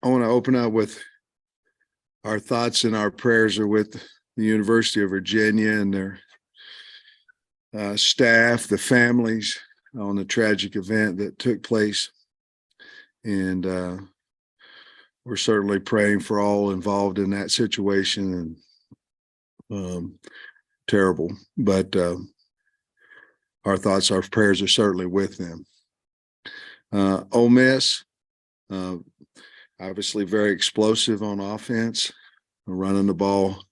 I want to open up with our thoughts and our prayers are with the University of Virginia and their staff, the families on the tragic event that took place. And we're certainly praying for all involved in that situation, and terrible. But our thoughts, our prayers are certainly with them. Ole Miss, obviously very explosive on offense, running the ball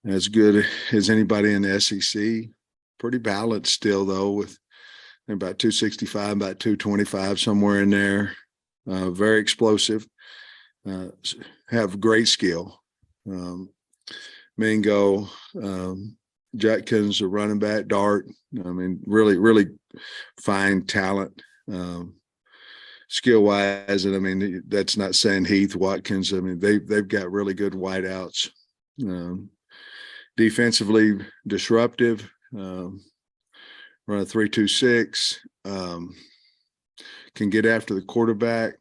as good as anybody in the SEC. Pretty balanced still, though, with about 265, about 225, somewhere in there. Very explosive. Have great skill. Mingo, Judkins, a running back, Dart. I mean, really, really fine talent. Skill wise, and I mean, that's not saying Heath, Watkins. I mean, they've got really good wideouts. Defensively disruptive. Run a 3-2-6. Can get after the quarterback.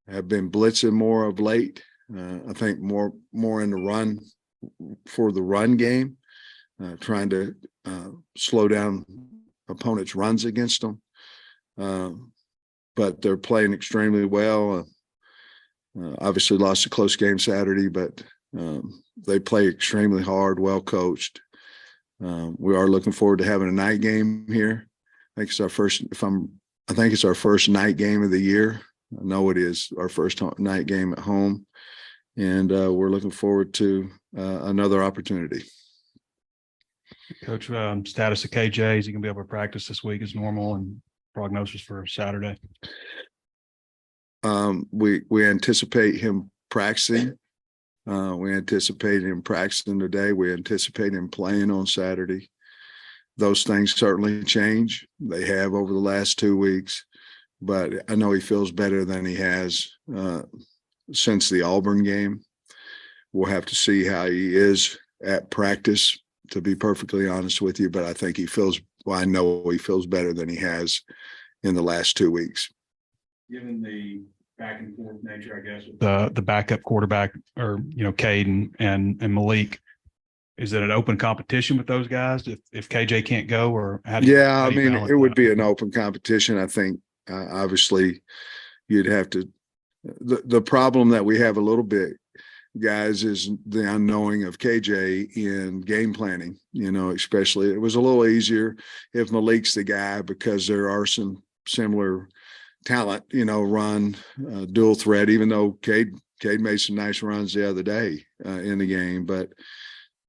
Have been blitzing more of late. I think more in the run for the run game, trying to slow down opponents' runs against them. But they're playing extremely well. Obviously lost a close game Saturday, but they play extremely hard, well coached. We are looking forward to having a night game here. I think it's our first. I think it's our first night game of the year. I know it is our first night game at home, and we're looking forward to another opportunity. Coach, status of KJ, is he going to be able to practice this week as normal, and prognosis for Saturday? We anticipate him practicing. We anticipate him practicing today. We anticipate him playing on Saturday. Those things certainly change. They have over the last 2 weeks, but I know he feels better than he has since the Auburn game. We'll have to see how he is at practice, to be perfectly honest with you, but I think I know he feels better than he has in the last 2 weeks. Given the back and forth nature, I guess, with the backup quarterback, or Cade and Malik, is it an open competition with those guys if KJ can't go, or how do you it would be an open competition. I think obviously you'd have to. The problem that we have a little bit, guys, is the unknowing of KJ in game planning. Especially it was a little easier if Malik's the guy because there are some similar talent, run dual threat, even though Cade made some nice runs the other day in the game. But,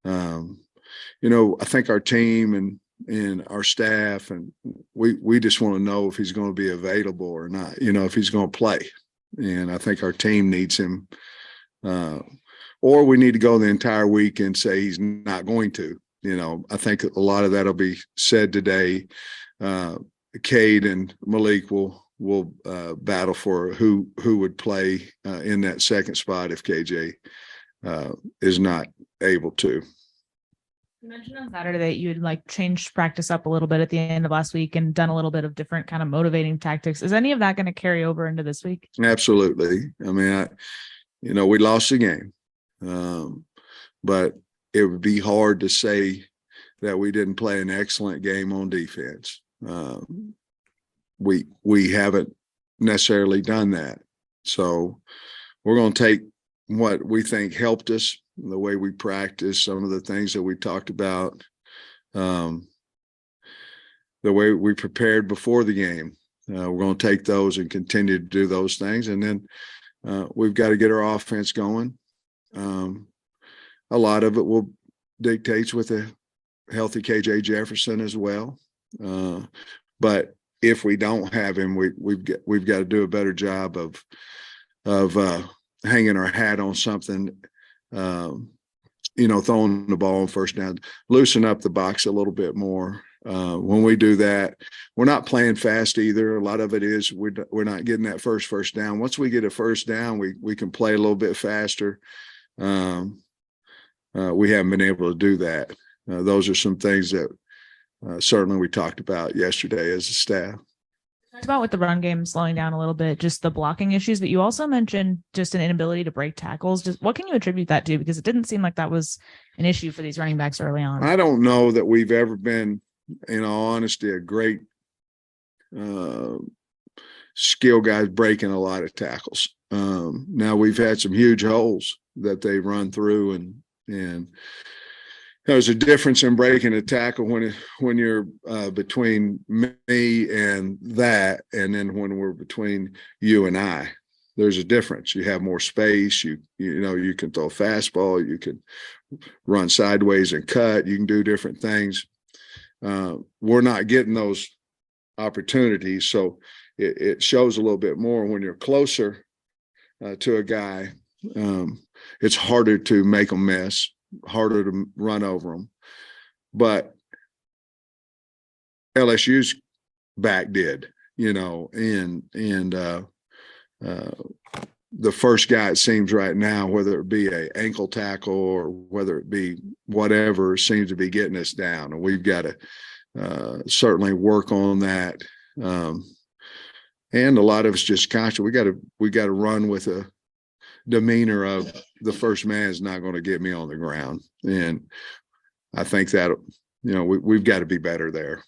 I think our team and our staff, and we just want to know if he's going to be available or not, if he's going to play. And I think our team needs him, or we need to go the entire week and say he's not going to. I think a lot of that will be said today. Cade and Malik will battle for who would play in that second spot if KJ is not able to. You mentioned on Saturday that you had changed practice up a little bit at the end of last week and done a little bit of different kind of motivating tactics. Is any of that going to carry over into this week? Absolutely. I mean, we lost the game, but it would be hard to say that we didn't play an excellent game on defense. We haven't necessarily done that. So we're going to take what we think helped us, the way we practice, some of the things that we talked about, the way we prepared before the game. We're going to take those and continue to do those things. And then we've got to get our offense going. A lot of it will dictates with a healthy KJ Jefferson as well. But if we don't have him, we've got to do a better job of hanging our hat on something, throwing the ball on first down, loosen up the box a little bit more. When we do that, we're not playing fast either. A lot of it is we're not getting that first down. Once we get a first down, we can play a little bit faster. We haven't been able to do that. Those are some things that certainly we talked about yesterday as a staff. Talked about with the run game slowing down a little bit, just the blocking issues, but you also mentioned just an inability to break tackles. Just what can you attribute that to? Because it didn't seem like that was an issue for these running backs early on. I don't know that we've ever been, in all honesty, a great skill guys breaking a lot of tackles. Now we've had some huge holes that they run through, and there's a difference in breaking a tackle when you're between me and that, and then when we're between you and I. There's a difference. You have more space. You know you can throw a fastball. You can run sideways and cut. You can do different things. We're not getting those opportunities, so it shows a little bit more when you're closer to a guy. It's harder to make them miss, harder to run over them. But LSU's back did, and the first guy, it seems right now, whether it be a ankle tackle or whether it be whatever, seems to be getting us down, and we've got to certainly work on that. And a lot of us just conscious. We got to run with a demeanor of the first man is not going to get me on the ground, and I think that we've got to be better there.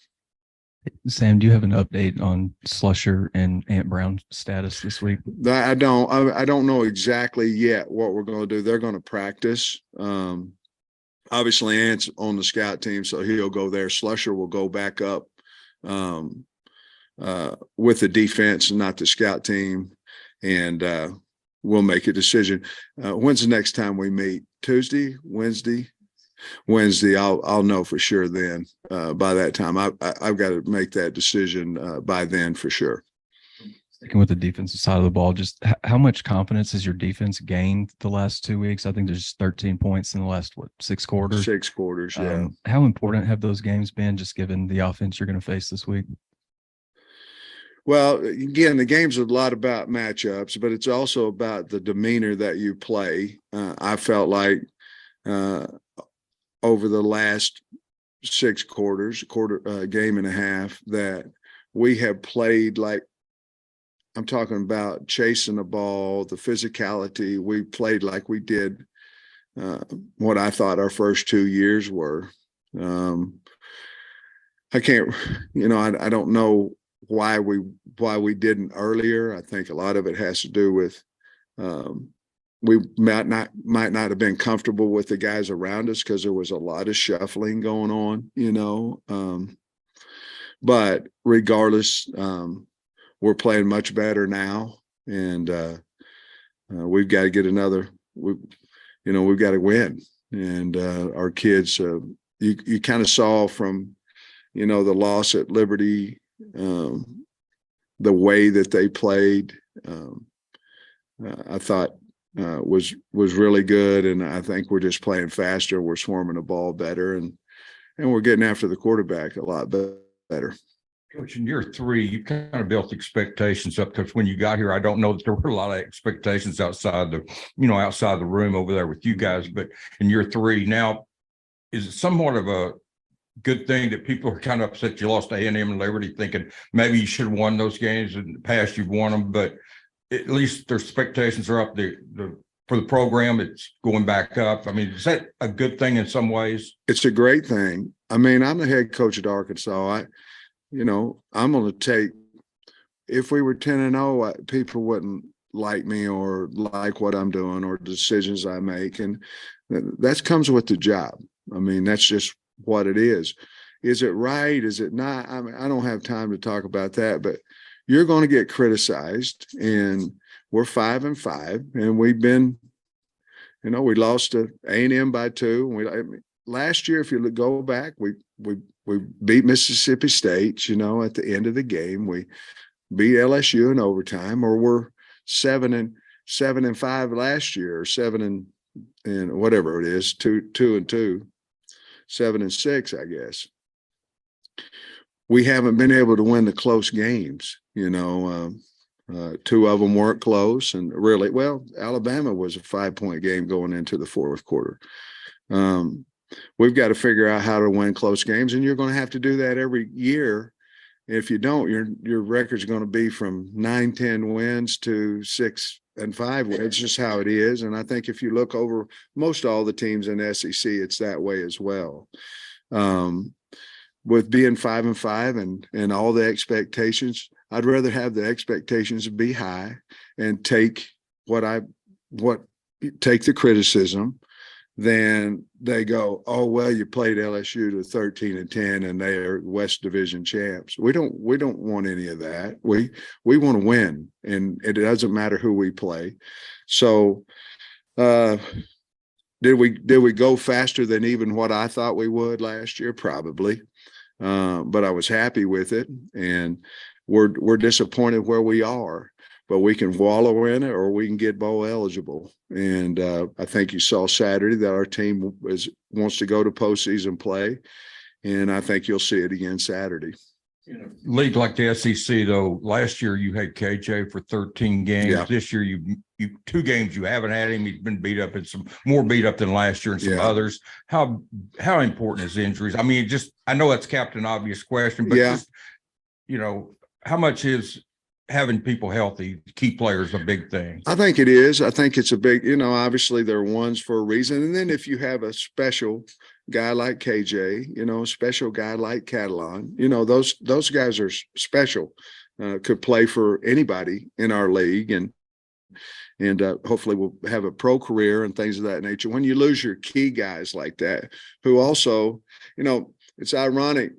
Sam, do you have an update on Slusher and Ant Brown's status this week? I don't know exactly yet what we're going to do. They're going to practice. Obviously, Ant's on the scout team, so he'll go there. Slusher will go back up with the defense and not the scout team, and we'll make a decision. When's the next time we meet? Tuesday, Wednesday? Wednesday. I'll know for sure then. By that time, I've got to make that decision by then for sure. Sticking with the defensive side of the ball, just how much confidence has your defense gained the last 2 weeks? I think there's 13 points in the last, 6 quarters? 6 quarters, yeah. How important have those games been, just given the offense you're going to face this week? Well, again, the game's a lot about matchups, but it's also about the demeanor that you play. I felt like over the last 6 quarters, game and a half, that we have played like, I'm talking about chasing the ball, the physicality. We played like we did what I thought our first 2 years were. I can't, I don't know why we didn't earlier. I think a lot of it has to do with we might not have been comfortable with the guys around us because there was a lot of shuffling going on, but regardless, we're playing much better now, and we've got to get we've got to win. And our kids, you kind of saw from, the loss at Liberty, the way that they played, I thought was really good. And I think we're just playing faster. We're swarming the ball better, and we're getting after the quarterback a lot better. Coach, in year 3, you kind of built expectations up, because when you got here, I don't know that there were a lot of expectations outside the room over there with you guys. But in year 3 now, is it somewhat of a good thing that people are kind of upset you lost to A&M and Liberty, thinking maybe you should have won those games in the past? You've won them, but at least their expectations are up. For the program, it's going back up. I mean, is that a good thing in some ways? It's a great thing. I mean, I'm the head coach at Arkansas. I'm going to take, if we were 10-0, people wouldn't like me or like what I'm doing or decisions I make. And that comes with the job. I mean, that's just what it is. Is it right? Is it not? I mean, I don't have time to talk about that, but you're going to get criticized, and we're 5-5, and we've been, we lost to A&M by 2. Last year, if you go back, we beat Mississippi State, at the end of the game. We beat LSU in overtime, or we're 7-5 last year, or 7 and whatever it is, 2-2, 7-6, I guess. We haven't been able to win the close games. 2 of them weren't close, and really, Alabama was a 5-point game going into the 4th quarter. We've got to figure out how to win close games, and you're going to have to do that every year. If you don't, your record's going to be from 9-10 wins to 6-5 wins. It's just how it is. And I think if you look over most all the teams in the SEC, it's that way as well. With being 5-5 and all the expectations, I'd rather have the expectations be high and take take the criticism than they go, oh, well, you played LSU to 13-10 and they are West Division champs. We don't want any of that. We want to win, and it doesn't matter who we play. So did we go faster than even what I thought we would last year? Probably. But I was happy with it, and we're disappointed where we are, but we can wallow in it or we can get bowl eligible. And I think you saw Saturday that our team wants to go to postseason play, and I think you'll see it again Saturday. In a league like the SEC, though, last year you had KJ for 13 games. Yeah. This year you 2 games you haven't had him. He's been beat up and some more beat up than last year and some others. How important is injuries? I mean, I know that's Captain Obvious question, but just, how much is having people healthy, key players, a big thing? I think it is. I think it's a big, obviously there are ones for a reason. And then if you have a special guy like KJ, a special guy like Catalan, those guys are special, could play for anybody in our league. And hopefully we'll have a pro career and things of that nature. When you lose your key guys like that, who also, it's ironic,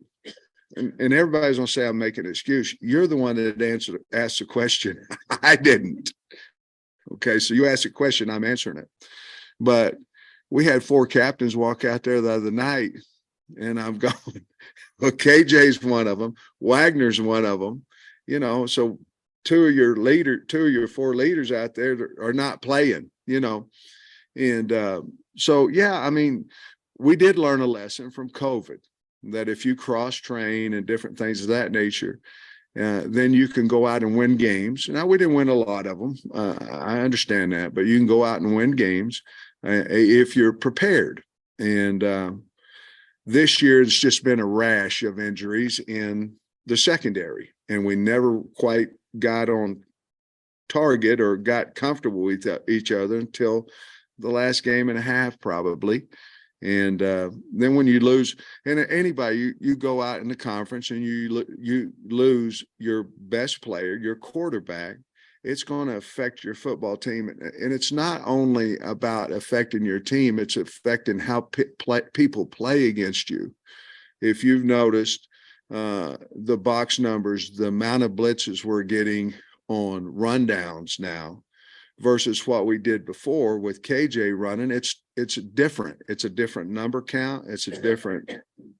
and everybody's going to say I'm making an excuse. You're the one that asked the question. I didn't. Okay, so you asked a question, I'm answering it. But we had 4 captains walk out there the other night, and I'm going, well, KJ's one of them. Wagner's one of them. So 2 of your 4 leaders out there are not playing, And so, I mean, we did learn a lesson from COVID, that if you cross train and different things of that nature, then you can go out and win games. Now, we didn't win a lot of them. I understand that, but you can go out and win games if you're prepared. And this year, it's just been a rash of injuries in the secondary, and we never quite got on target or got comfortable with each other until the last game and a half, probably. And then when you lose, and anybody, you go out in the conference and you lose your best player, your quarterback, it's going to affect your football team. And it's not only about affecting your team, it's affecting how people play against you. If you've noticed the box numbers, the amount of blitzes we're getting on rundowns now versus what we did before with KJ running, it's different. It's a different number count. It's a different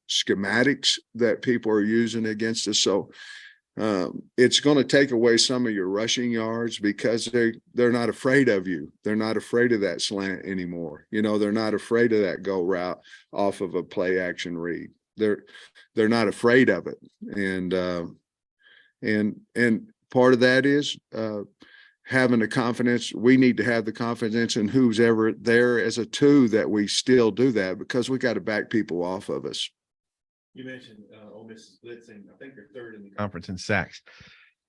schematics that people are using against us. So it's going to take away some of your rushing yards because they're not afraid of you. They're not afraid of that slant anymore. They're not afraid of that go route off of a play action read. They're not afraid of it. And part of that is having the confidence. We need to have the confidence in who's ever there as a 2 that we still do that, because we got to back people off of us. You mentioned Ole Miss is blitzing. I think they're 3rd in the conference in sacks.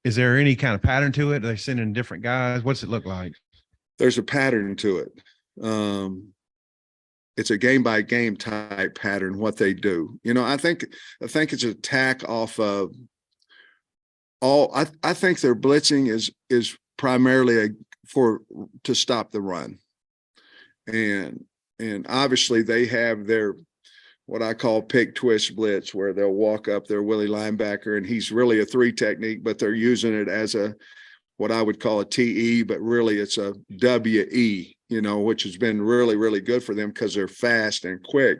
Is there any kind of pattern to it? Are they sending different guys? What's it look like? There's a pattern to it. It's a game by game type pattern, what they do. I think it's an attack off of I think their blitzing is primarily to stop the run. And obviously they have their, what I call pick twist blitz, where they'll walk up their Willie linebacker and he's really a 3 technique, but they're using it as what I would call a TE, but really it's a WE, which has been really, really good for them because they're fast and quick.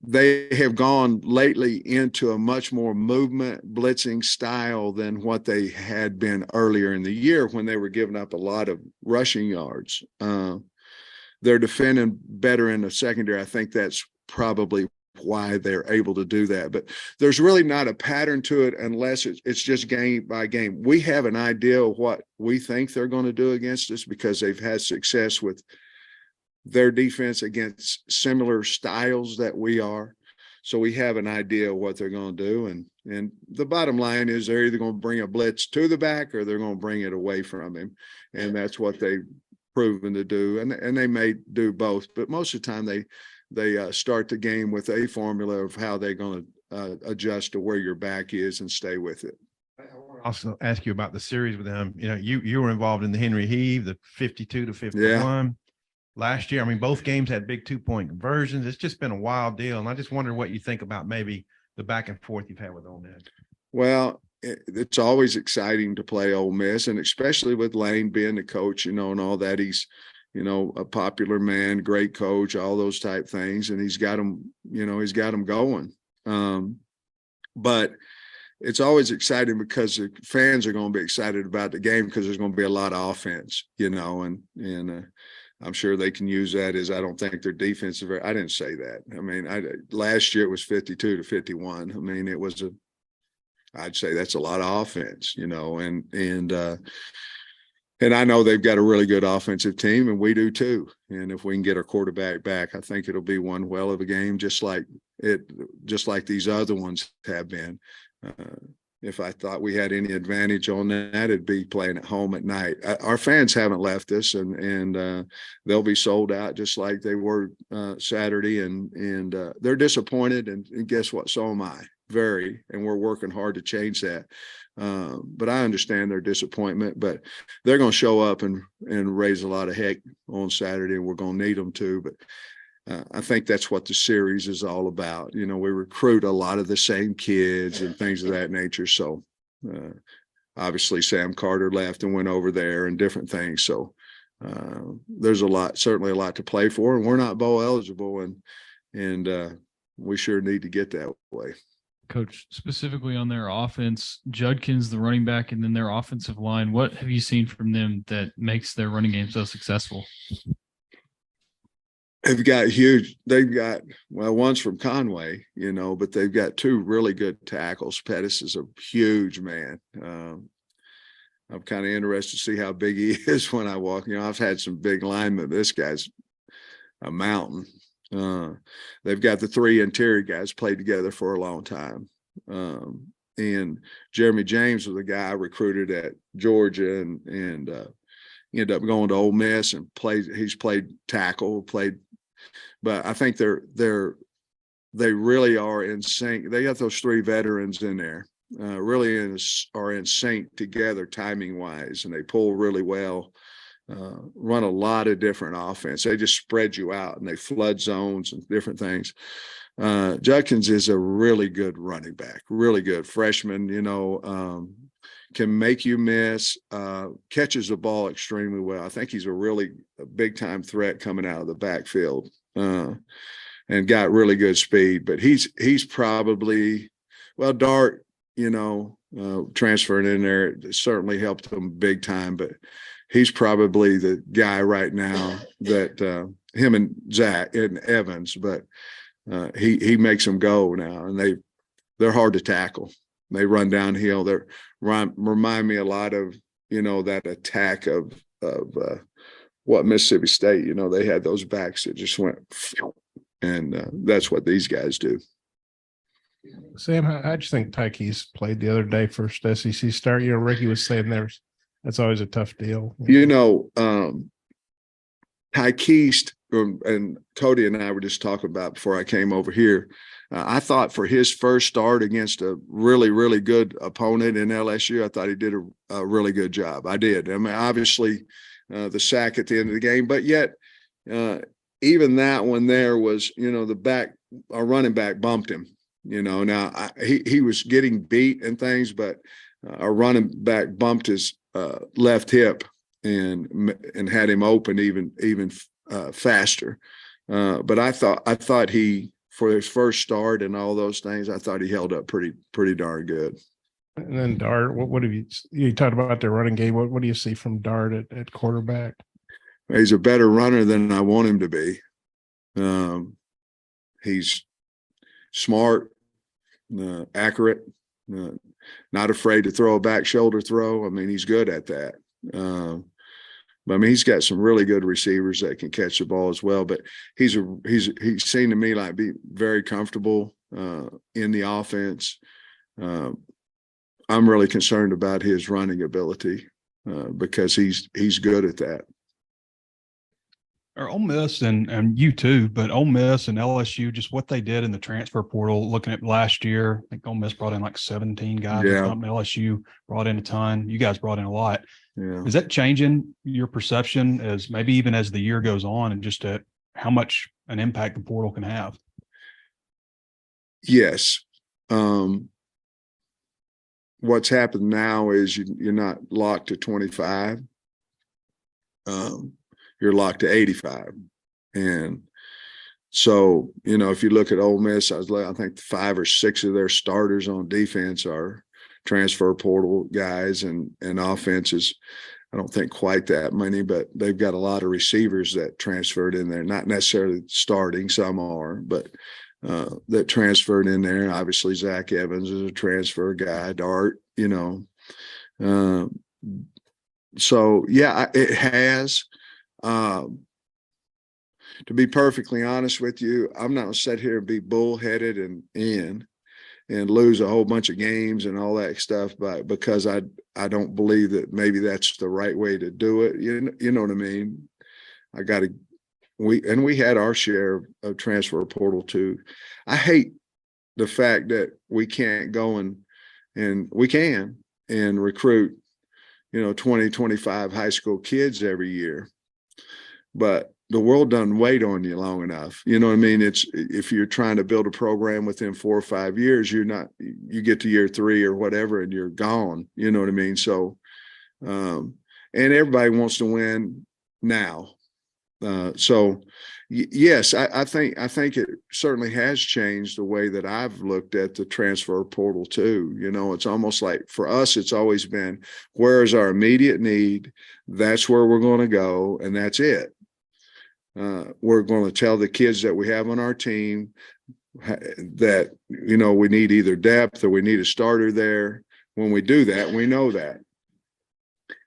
They have gone lately into a much more movement blitzing style than what they had been earlier in the year when they were giving up a lot of rushing yards. They're defending better in the secondary. I think that's probably why they're able to do that. But there's really not a pattern to it unless it's just game by game. We have an idea of what we think they're going to do against us because they've had success with their defense against similar styles that we are. so we have an idea of what they're going to do. And the bottom line is they're either going to bring a blitz to the back or they're going to bring it away from him. And that's what they've proven to do. And they may do both, but most of the time they start the game with a formula of how they're going to adjust to where your back is and stay with it. I want to also ask you about the series with them. You know, you were involved in the Henry Heave, the 52-51. Last year, I mean, both games had big 2-point conversions. It's just been a wild deal. And I just wonder what you think about maybe the back and forth you've had with Ole Miss. Well, it's always exciting to play Ole Miss, and especially with Lane being the coach, you know, and all that. He's, you know, a popular man, great coach, all those type things. And he's got them, you know, he's got them going. But it's always exciting because the fans are going to be excited about the game because there's going to be a lot of offense, you know, and I'm sure they can use that as I don't think their defense is very, I didn't say that. I mean, last year it was 52-51. I mean, it was I'd say that's a lot of offense, you know, and I know they've got a really good offensive team, and we do too. And if we can get our quarterback back, I think it'll be one well of a game, just like these other ones have been. If I thought we had any advantage on that, it'd be playing at home at night. Our fans haven't left us, and they'll be sold out just like they were Saturday, and they're disappointed. And guess what? So am I, very, and we're working hard to change that. But I understand their disappointment. But they're going to show up and raise a lot of heck on Saturday, and we're going to need them to. But I think that's what the series is all about. You know, we recruit a lot of the same kids and things of that nature. So obviously Sam Carter left and went over there and different things. So there's certainly a lot to play for, and we're not bowl eligible, and we sure need to get that way. Coach, specifically on their offense, Judkins, the running back, and then their offensive line, what have you seen from them that makes their running game so successful? They've got, well, one's from Conway, you know, but they've got two really good tackles. Pettis is a huge man. I'm kind of interested to see how big he is when I walk. You know, I've had some big linemen. This guy's a mountain. They've got the three interior guys played together for a long time. And Jeremy James was the guy I recruited at Georgia, and ended up going to Ole Miss and he's played tackle, but I think they really are in sync. They got those three veterans in there, really are in sync together timing wise, and they pull really well, run a lot of different offense. They just spread you out and they flood zones and different things. Judkins is a really good running back, really good freshman, you know, can make you miss, catches the ball extremely well. I think he's a big time threat coming out of the backfield, and got really good speed. But he's probably, well, Dart, you know, transferring in there, it certainly helped him big time. But he's probably the guy right now that him and Zach and Evans, but he makes them go now, and they're hard to tackle. They run downhill. They remind me a lot of, you know, that attack of what Mississippi State, you know, they had those backs that just went, and that's what these guys do. Sam, how'd you think Tyke's played the other day, first SEC start? You know, Ricky was saying that's always a tough deal. You know, Tyke, and Cody and I were just talking about before I came over here. I thought for his first start against a really, really good opponent in LSU, I thought he did a really good job. I did. I mean, obviously the sack at the end of the game, but yet even that one there was, you know, our running back bumped him, you know. Now he was getting beat and things, but our running back bumped his left hip and had him open even faster. But I thought he, for his first start and all those things, I thought he held up pretty darn good. And then Dart, what have you talked about their running game? What do you see from Dart at quarterback? He's a better runner than I want him to be. He's smart, accurate, not afraid to throw a back shoulder throw. I mean, he's good at that. But I mean, he's got some really good receivers that can catch the ball as well. But he seemed to me like be very comfortable in the offense. I'm really concerned about his running ability because he's good at that. Or Ole Miss and you too, but Ole Miss and LSU, just what they did in the transfer portal, looking at last year, I think Ole Miss brought in like 17 guys or Yeah. something. LSU brought in a ton. You guys brought in a lot. Yeah. Is that changing your perception as maybe even as the year goes on and just at how much an impact the portal can have? Yes. What's happened now is you're not locked to 25. You're locked to 85. And so, if you look at Ole Miss, I think 5 or 6 of their starters on defense are transfer portal guys, and offenses, I don't think quite that many, but they've got a lot of receivers that transferred in there, not necessarily starting, some are, but that transferred in there. Obviously, Zach Evans is a transfer guy, Dart, so yeah, it has. To be perfectly honest with you, I'm not going to sit here and be bullheaded and lose a whole bunch of games and all that stuff, but because I don't believe that maybe that's the right way to do it. You know what I mean? We had our share of transfer portal too. I hate the fact that we can't go and we can and recruit, 20, 25 high school kids every year. But the world doesn't wait on you long enough. You know what I mean? It's, if you're trying to build a program within 4 or 5 years, you get to year 3 or whatever and you're gone. You know what I mean? So, and everybody wants to win now. Yes, I think it certainly has changed the way that I've looked at the transfer portal too. It's almost like for us, it's always been, where is our immediate need? That's where we're going to go, and that's it. We're going to tell the kids that we have on our team that, we need either depth or we need a starter there. When we do that, we know that.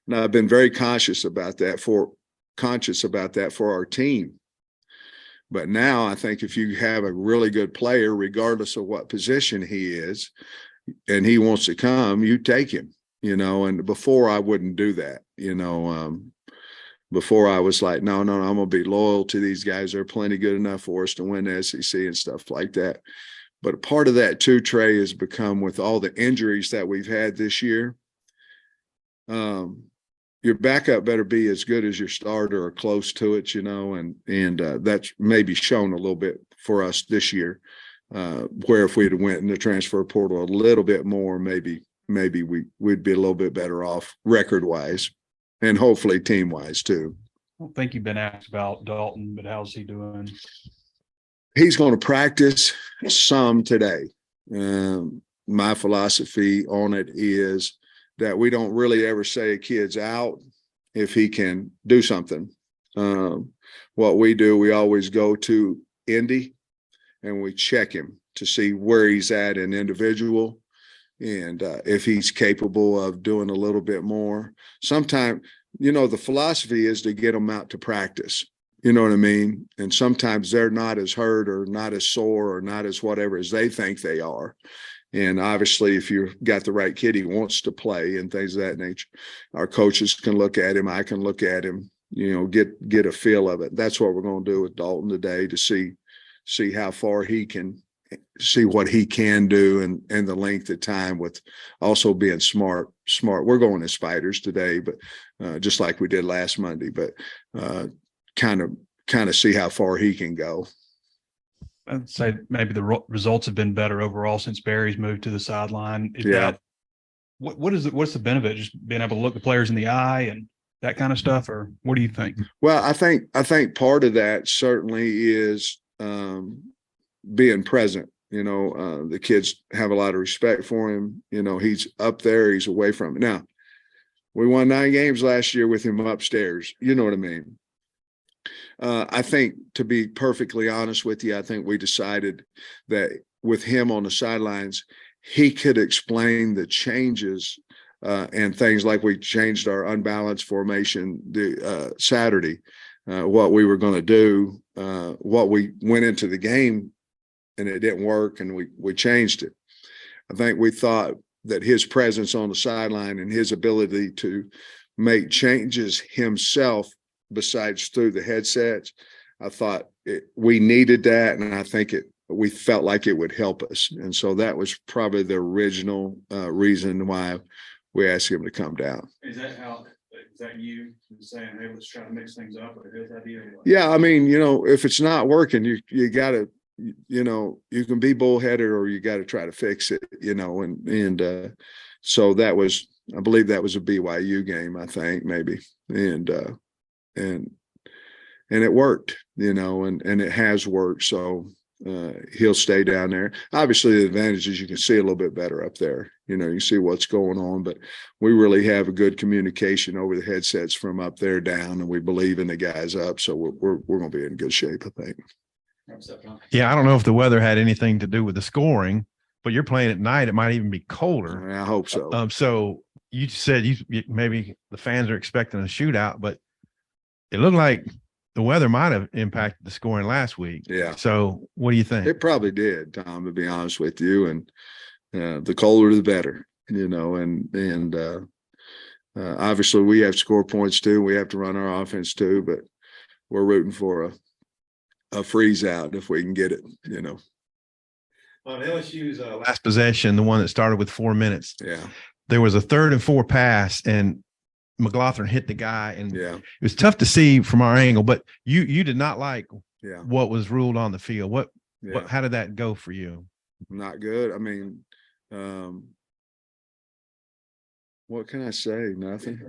Now, I've been very conscious about that for our team. But now I think if you have a really good player, regardless of what position he is, and he wants to come, you take him, and before I wouldn't do that, before I was like, no, I'm going to be loyal to these guys. They're plenty good enough for us to win the SEC and stuff like that. But part of that too, Trey, has become with all the injuries that we've had this year. Your backup better be as good as your starter or close to it, and that's maybe shown a little bit for us this year, where if we'd went in the transfer portal a little bit more, maybe we'd be a little bit better off record-wise and hopefully team-wise too. I don't think you've been asked about Dalton, but how's he doing? He's going to practice some today. My philosophy on it is that we don't really ever say a kid's out if he can do something. What we do, we always go to Indy and we check him to see where he's at in individual and if he's capable of doing a little bit more. Sometimes, the philosophy is to get them out to practice. You know what I mean? And sometimes they're not as hurt or not as sore or not as whatever as they think they are. And obviously, if you've got the right kid, he wants to play and things of that nature. Our coaches can look at him. I can look at him, get a feel of it. That's what we're going to do with Dalton today to see how far he can, see what he can do and the length of time with also being smart. We're going as spiders today, but just like we did last Monday, but kind of see how far he can go. I'd say maybe the results have been better overall since Barry's moved to the sideline. What's the benefit? Just being able to look the players in the eye and that kind of stuff, or what do you think? Well, I think part of that certainly is being present. The kids have a lot of respect for him. He's up there, he's away from it. Now, we won 9 games last year with him upstairs. You know what I mean? I think, to be perfectly honest with you, I think we decided that with him on the sidelines, he could explain the changes and things like we changed our unbalanced formation Saturday, what we were going to do, what we went into the game and it didn't work, and we changed it. I think we thought that his presence on the sideline and his ability to make changes himself, besides through the headsets, I thought we needed that, and I think we felt like it would help us. And so that was probably the original reason why we asked him to come down. Is that you saying, hey, let's try to mix things up, or his idea? Yeah, I mean, if it's not working, you gotta, you can be bullheaded, or you got to try to fix it, and so that was, I believe that was a BYU game, I think, maybe. And it worked, and it has worked. So he'll stay down there. Obviously, the advantage is you can see a little bit better up there. You see what's going on, but we really have a good communication over the headsets from up there down, and we believe in the guys up. So we're going to be in good shape, I think. Yeah, I don't know if the weather had anything to do with the scoring, but you're playing at night. It might even be colder. I hope so. So you said maybe the fans are expecting a shootout, but it looked like the weather might have impacted the scoring last week. Yeah. So what do you think? It probably did, Tom, to be honest with you. And the colder, the better, and obviously we have to score points too. We have to run our offense too, but we're rooting for a freeze out if we can get it, On LSU's last possession, the one that started with 4 minutes, Yeah. there was a 3rd and 4 pass, and McLaughlin hit the guy, and Yeah. it was tough to see from our angle. But you did not like Yeah. what was ruled on the field. Yeah. How did that go for you? Not good. I mean, what can I say? Nothing.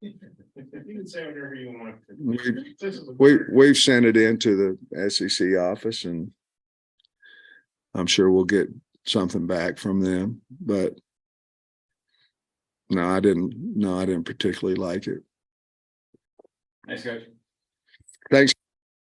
You can say whatever you want. We've sent it into the SEC office, and I'm sure we'll get something back from them, but no, I didn't particularly like it. Thanks, Coach. Thanks.